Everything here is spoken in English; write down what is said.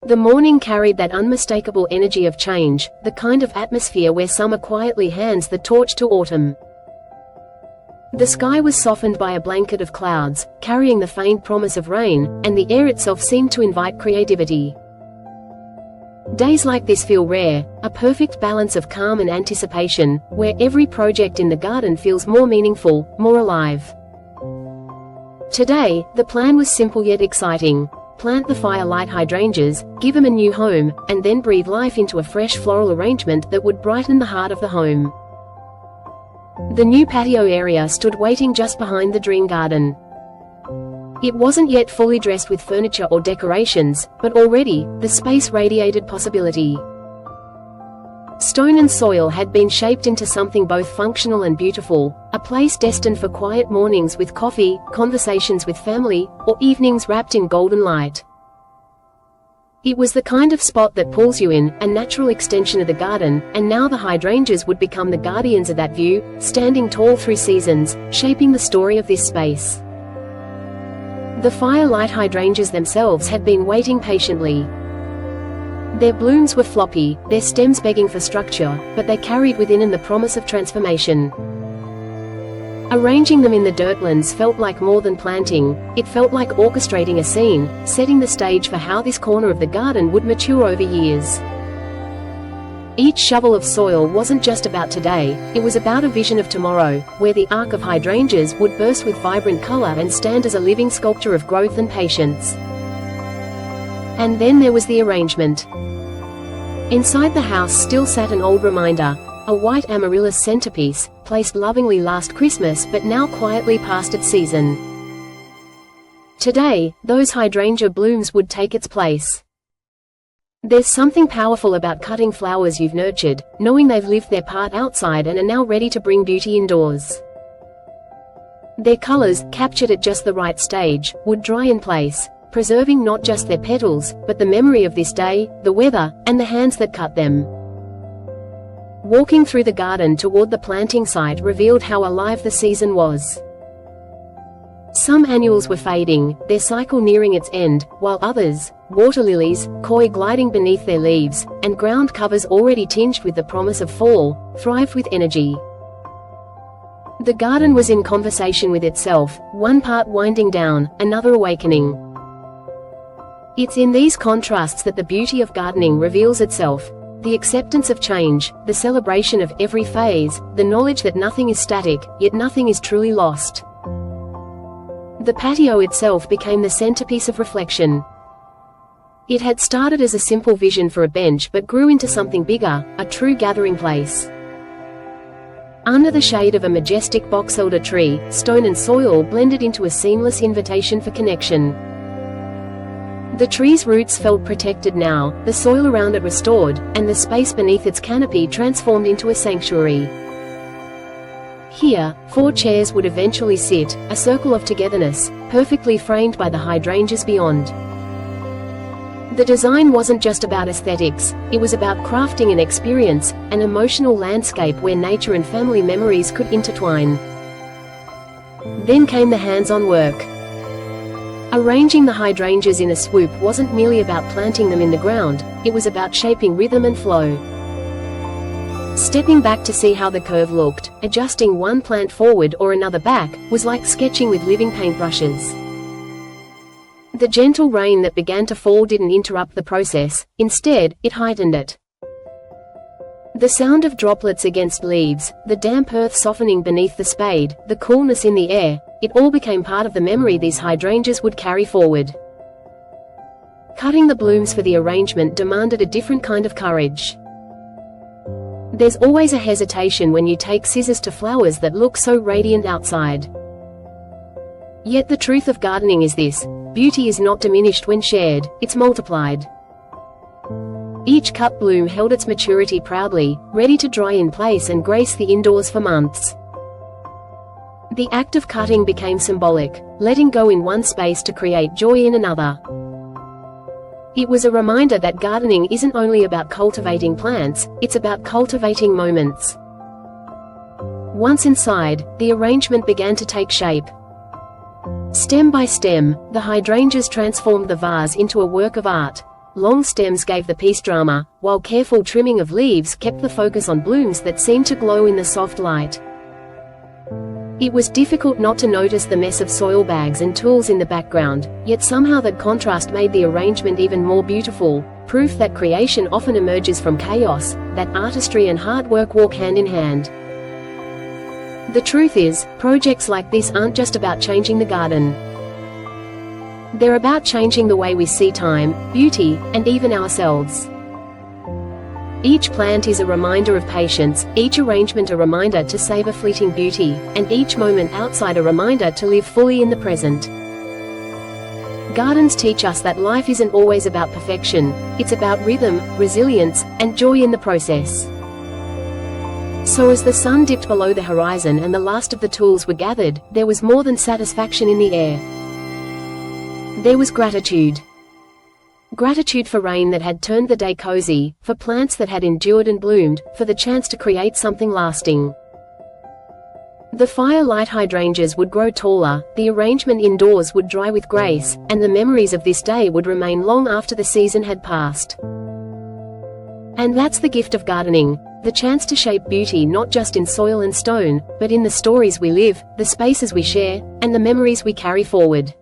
The morning carried that unmistakable energy of change, the kind of atmosphere where summer quietly hands the torch to autumn. The sky was softened by a blanket of clouds, carrying the faint promise of rain, and the air itself seemed to invite creativity. Days like this feel rare, a perfect balance of calm and anticipation, where every project in the garden feels more meaningful, more alive. Today, the plan was simple yet exciting. Plant the Fire Light Hydrangeas, give them a new home, and then breathe life into a fresh floral arrangement that would brighten the heart of the home. The new patio area stood waiting just behind the dream garden. It wasn't yet fully dressed with furniture or decorations, but already, the space radiated possibility. Stone and soil had been shaped into something both functional and beautiful, a place destined for quiet mornings with coffee, conversations with family, or evenings wrapped in golden light. It was the kind of spot that pulls you in, a natural extension of the garden, and now the hydrangeas would become the guardians of that view, standing tall through seasons, shaping the story of this space. The Fire Light Hydrangeas themselves had been waiting patiently. Their blooms were floppy, their stems begging for structure, but they carried within them the promise of transformation. Arranging them in the dirtlands felt like more than planting, it felt like orchestrating a scene, setting the stage for how this corner of the garden would mature over years. Each shovel of soil wasn't just about today, it was about a vision of tomorrow, where the arc of hydrangeas would burst with vibrant color and stand as a living sculpture of growth and patience. And then there was the arrangement. Inside the house still sat an old reminder, a white amaryllis centerpiece, placed lovingly last Christmas but now quietly past its season. Today, those hydrangea blooms would take its place. There's something powerful about cutting flowers you've nurtured, knowing they've lived their part outside and are now ready to bring beauty indoors. Their colors, captured at just the right stage, would dry in place, preserving not just their petals, but the memory of this day, the weather, and the hands that cut them. Walking through the garden toward the planting site revealed how alive the season was. Some annuals were fading, their cycle nearing its end, while others, water lilies, koi gliding beneath their leaves, and ground covers already tinged with the promise of fall, thrived with energy. The garden was in conversation with itself, one part winding down, another awakening. It's in these contrasts that the beauty of gardening reveals itself. The acceptance of change, the celebration of every phase, the knowledge that nothing is static, yet nothing is truly lost. The patio itself became the centerpiece of reflection. It had started as a simple vision for a bench but grew into something bigger, a true gathering place. Under the shade of a majestic box elder tree, stone and soil blended into a seamless invitation for connection. The tree's roots felt protected now, the soil around it restored, and the space beneath its canopy transformed into a sanctuary. Here, 4 chairs would eventually sit, a circle of togetherness, perfectly framed by the hydrangeas beyond. The design wasn't just about aesthetics, it was about crafting an experience, an emotional landscape where nature and family memories could intertwine. Then came the hands-on work. Arranging the hydrangeas in a swoop wasn't merely about planting them in the ground, it was about shaping rhythm and flow. Stepping back to see how the curve looked, adjusting one plant forward or another back, was like sketching with living paintbrushes. The gentle rain that began to fall didn't interrupt the process, instead, it heightened it. The sound of droplets against leaves, the damp earth softening beneath the spade, the coolness in the air, it all became part of the memory these hydrangeas would carry forward. Cutting the blooms for the arrangement demanded a different kind of courage. There's always a hesitation when you take scissors to flowers that look so radiant outside. Yet the truth of gardening is this: beauty is not diminished when shared, it's multiplied. Each cut bloom held its maturity proudly, ready to dry in place and grace the indoors for months. The act of cutting became symbolic, letting go in one space to create joy in another. It was a reminder that gardening isn't only about cultivating plants, it's about cultivating moments. Once inside, the arrangement began to take shape. Stem by stem, the hydrangeas transformed the vase into a work of art. long stems gave the piece drama, while careful trimming of leaves kept the focus on blooms that seemed to glow in the soft light. It was difficult not to notice the mess of soil bags and tools in the background, yet somehow that contrast made the arrangement even more beautiful, proof that creation often emerges from chaos, that artistry and hard work walk hand in hand. The truth is, projects like this aren't just about changing the garden. They're about changing the way we see time, beauty, and even ourselves. Each plant is a reminder of patience, each arrangement a reminder to savor fleeting beauty, and each moment outside a reminder to live fully in the present. Gardens teach us that life isn't always about perfection, it's about rhythm, resilience, and joy in the process. So as the sun dipped below the horizon and the last of the tools were gathered, there was more than satisfaction in the air. There was gratitude. Gratitude for rain that had turned the day cozy, for plants that had endured and bloomed, for the chance to create something lasting. The Fire Light Hydrangeas would grow taller, the arrangement indoors would dry with grace, and the memories of this day would remain long after the season had passed. And that's the gift of gardening, the chance to shape beauty not just in soil and stone, but in the stories we live, the spaces we share, and the memories we carry forward.